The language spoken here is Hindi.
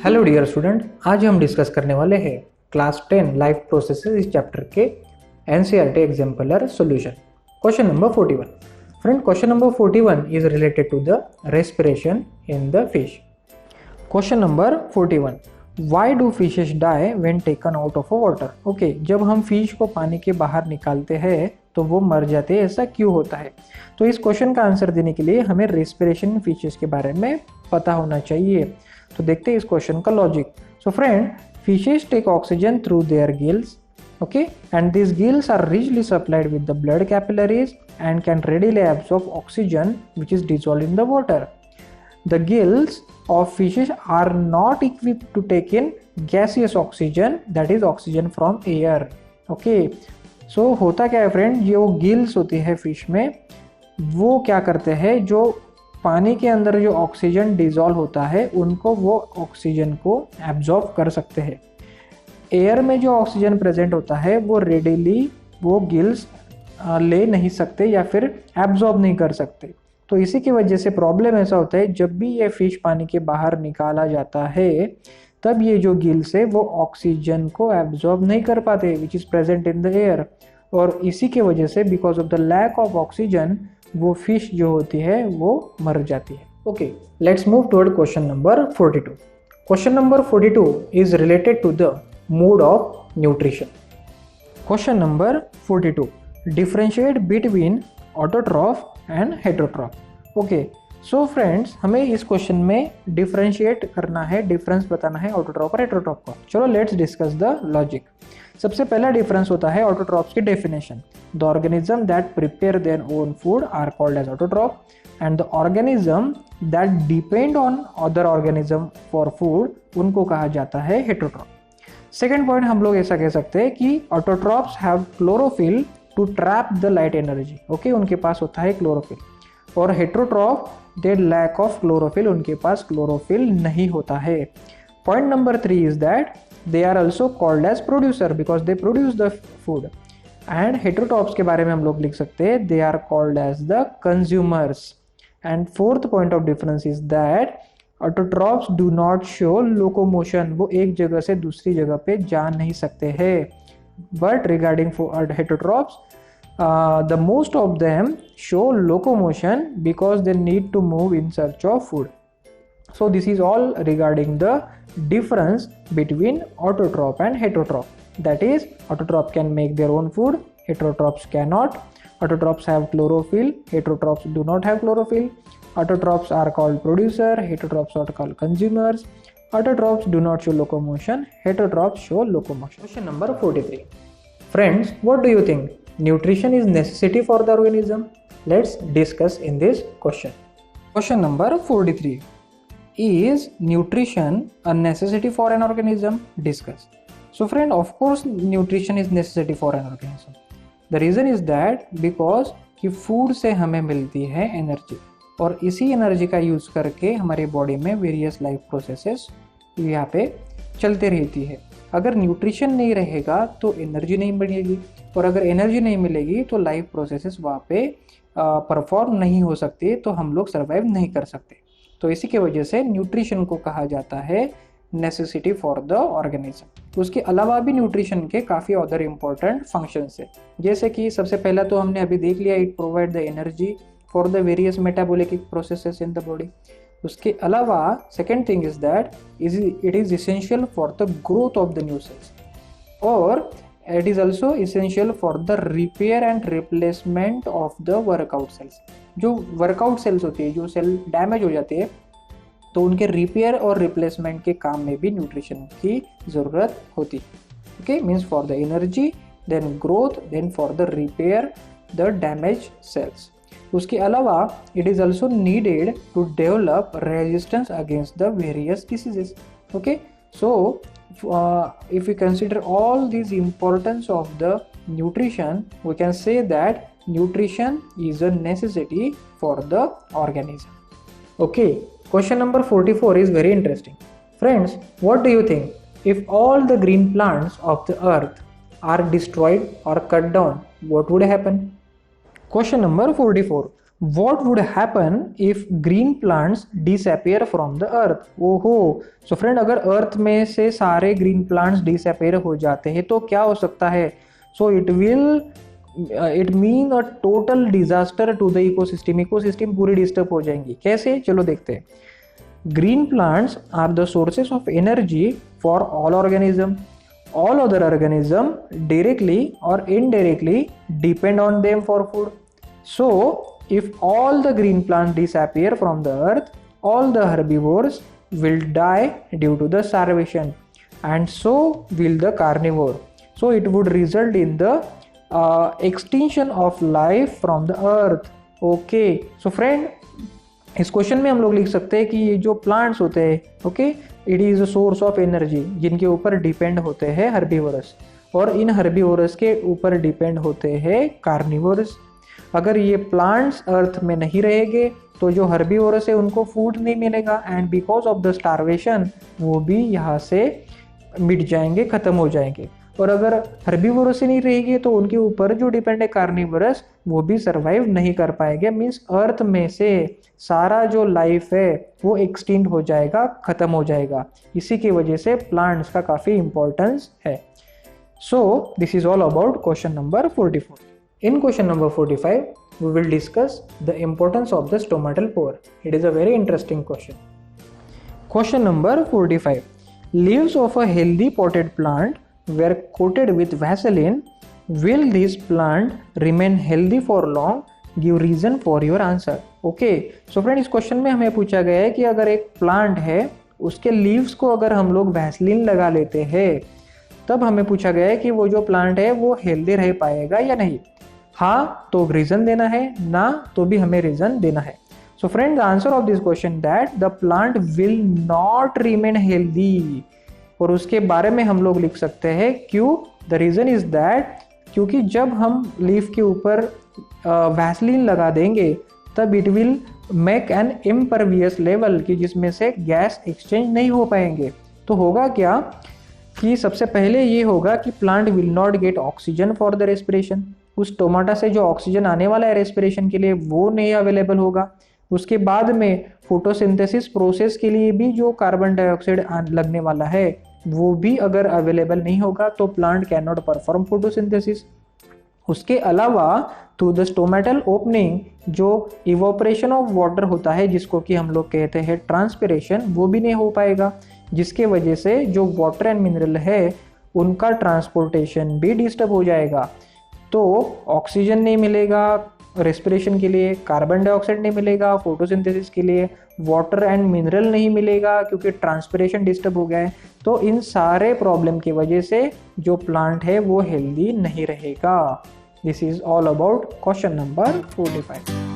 हेलो डियर स्टूडेंट, आज हम डिस्कस करने वाले हैं क्लास 10 लाइफ प्रोसेसेस इस चैप्टर के NCERT exemplar solution. Question number 41। Friend, question number 41 is related to the respiration in the fish. Question number 41, why do fishes die when taken out of water. Okay, जब हम फिश को पानी के बाहर निकालते हैं तो वो मर जाते हैं, ऐसा क्यों होता है? तो इस क्वेश्चन का आंसर देने के लिए हमें रेस्पिरेशन फिशेस के बारे में पता होना चाहिए। तो देखते हैं इस क्वेश्चन का logic. So friend, fishes take oxygen through their gills, okay, and these gills are richly supplied with the blood capillaries and can readily absorb oxygen which is dissolved in the water. The gills of fishes are not equipped to take in gaseous oxygen, that is oxygen from air. Okay, so होता क्या है फ्रेंड, जो गिल्स होती है फिश में, वो क्या करते हैं, जो पानी के अंदर जो ऑक्सीजन डिजॉल्व होता है उनको वो ऑक्सीजन को एब्जॉर्ब कर सकते हैं। एयर में जो ऑक्सीजन प्रेजेंट होता है वो रेडिली वो गिल्स ले नहीं सकते या फिर एब्जॉर्ब नहीं कर सकते। तो इसी की वजह से प्रॉब्लम ऐसा होता है, जब भी ये फिश पानी के बाहर निकाला जाता है तब ये जो गिल्स है वो ऑक्सीजन को एब्जॉर्ब नहीं कर पाते which is present in the air, और इसी के वजह से because of the lack of oxygen वो फिश जो होती है वो मर जाती है। Okay, let's move toward question number 42। Question number 42 is related to the mode of nutrition. Question number 42, differentiate between autotroph and heterotroph. Okay, so friends, हमें इस क्वेश्चन में डिफरेंशिएट करना है, डिफरेंस बताना है ऑटोट्रॉफ और हेटेरोट्रॉफ का। चलो लेट्स डिस्कस द लॉजिक। सबसे पहला डिफरेंस होता है ऑटोट्रॉफ्स की definition. The organism that prepare their own food are called as autotroph and the organism that depend on other organism for food उनको कहा जाता है हेटेरोट्रॉफ। सेकेंड पॉइंट, हम लोग ऐसा कह सकते हैं कि autotrophs have chlorophyll to trap the light energy. Okay, उनके पास होता है क्लोरोफिल, और heterotroph they lack of chlorophyll, उनके पास क्लोरोफिल नहीं होता है। Point number 3 is that they are also called as producer because they produce the food, and heterotrophs के बारे में हम लोग लिख सकते हैं they are called as the consumers. And fourth point of difference is that autotrophs do not show locomotion, वो एक जगह से दूसरी जगह पे जा नहीं सकते हैं, but regarding for heterotrophs the most of them show locomotion because they need to move in search of food. So this is all regarding the difference between autotroph and heterotroph. That is, autotroph can make their own food, heterotrophs cannot. Autotrophs have chlorophyll, heterotrophs do not have chlorophyll. Autotrophs are called producer, heterotrophs are called consumers. Autotrophs do not show locomotion, heterotrophs show locomotion. Question number 43. Friends, what do you think? Nutrition is necessity for the organism? Let's discuss in this question. Question number 43. Is nutrition a necessity for an organism? Discuss. So friend, of course nutrition is necessity for an organism. The reason is that because कि फूड से हमें मिलती है एनर्जी, और इसी एनर्जी का यूज़ करके हमारी बॉडी में वेरियस लाइफ प्रोसेसेस यहाँ पे चलते रहती है। अगर न्यूट्रिशन नहीं रहेगा तो एनर्जी नहीं मिलेगी, और अगर एनर्जी नहीं मिलेगी तो लाइफ प्रोसेसेस वहाँ पे परफॉर्म नहीं हो सकती, तो हम लोग सर्वाइव नहीं कर सकते। तो इसी के वजह से न्यूट्रिशन को कहा जाता है नेसेसिटी फॉर द ऑर्गेनिज्म। उसके अलावा भी न्यूट्रिशन के काफ़ी अदर इम्पोर्टेंट फंक्शंस है, जैसे कि सबसे पहला तो हमने अभी देख लिया, it provide the energy for the various metabolic processes in the body. उसके अलावा second thing is that it is essential for the growth of the new cells, और it is also essential for the repair and replacement of the workout cells. जो वर्कआउट सेल्स होती है, जो सेल डैमेज हो जाती है, तो उनके रिपेयर और रिप्लेसमेंट के काम में भी न्यूट्रिशन की ज़रूरत होती है। Okay, means for the energy, then growth, then for the repair the damage cells. उसके अलावा it is also needed to develop resistance against the various diseases. Okay, so if we consider all these importance of the nutrition, we can say that nutrition is a necessity for the organism. Okay, question number 44 is very interesting. Friends, what do you think? If all the green plants of the earth are destroyed or cut down, what would happen? Question number 44. What would happen if green plants disappear from the earth? ओहो, सो फ्रेंड अगर अर्थ में से सारे ग्रीन प्लांट्स डिसअपेयर हो जाते हैं तो क्या हो सकता है? So it mean a total disaster to the ecosystem. Ecosystem पूरी डिस्टर्ब हो जाएंगी। कैसे? चलो देखते हैं। Green plants are the sources of energy for all organism. All other organism directly और indirectly depend on them for food. So, if all the green plants disappear from the earth, all the herbivores will die due to the starvation, and so will the carnivore. So, it would result in the extinction of life from the earth. Okay, so friend, इस क्वेश्चन में हम लोग लिख सकते हैं कि ये जो प्लांट्स होते हैं, okay, it is a source of energy जिनके ऊपर डिपेंड होते हैं हर्बीवोरस, और इन हर्बीवोरस के ऊपर डिपेंड होते हैं कार्निवोरस। अगर ये प्लांट्स अर्थ में नहीं रहेंगे तो जो हर्बीवोरस है उनको फूड नहीं मिलेगा, and because of the starvation वो भी यहाँ से मिट जाएंगे, ख़त्म हो जाएंगे। और अगर हर्बीवोरस ही नहीं रहेगी तो उनके ऊपर जो डिपेंड है कार्निवोरस, वो भी सर्वाइव नहीं कर पाएंगे। मीन्स अर्थ में से सारा जो लाइफ है वो एक्सटिंक्ट हो जाएगा, ख़त्म हो जाएगा। इसी की वजह से प्लांट्स का काफ़ी इंपॉर्टेंस है। So this is all about question number 44. In question number 45, we will discuss the importance of the stomatal pore. It is a very interesting question. Question number 45. Leaves of a healthy potted plant were coated with Vaseline. Will this plant remain healthy for long? Give reason for your answer. Okay. So friend, इस क्वेश्चन में हमें पूछा गया है कि अगर एक प्लांट है उसके लीव्स को अगर हम लोग वैसलीन लगा लेते हैं तब हमें पूछा गया है कि वो जो प्लांट है वो हेल्दी रह पाएगा या नहीं। हाँ तो रीजन देना है, ना तो भी हमें रीजन देना है। So friend, the answer of this question that the plant will not remain healthy, और उसके बारे में हम लोग लिख सकते हैं क्यों। द रीजन इज दैट क्योंकि जब हम लीफ के ऊपर वैसलीन लगा देंगे तब it will make an impervious level की जिसमें से गैस एक्सचेंज नहीं हो पाएंगे। तो होगा क्या कि सबसे पहले ये होगा कि plant will not gate oxygen for the respiration. उस टोमाटा से जो ऑक्सीजन आने वाला है रेस्पिरेशन के लिए वो नहीं अवेलेबल होगा। उसके बाद में फोटोसिंथेसिस प्रोसेस के लिए भी जो कार्बन डाइऑक्साइड लगने वाला है वो भी अगर अवेलेबल नहीं होगा तो plant can not perform photosynthesis. उसके अलावा थ्रू द स्टोमेटल ओपनिंग जो इवोपरेशन ऑफ वाटर होता है जिसको कि हम लोग कहते हैं ट्रांसपिरेशन, वो भी नहीं हो पाएगा, जिसके वजह से जो वाटर एंड मिनरल है उनका ट्रांसपोर्टेशन भी डिस्टर्ब हो जाएगा। तो ऑक्सीजन नहीं मिलेगा रेस्पिरेशन के लिए, कार्बन डाइऑक्साइड नहीं मिलेगा फोटोसिंथेसिस के लिए, वाटर एंड मिनरल नहीं मिलेगा क्योंकि ट्रांसपिरेशन डिस्टर्ब हो गया है। तो इन सारे प्रॉब्लम की वजह से जो प्लांट है वो हेल्दी नहीं रहेगा। This is all about question number 45.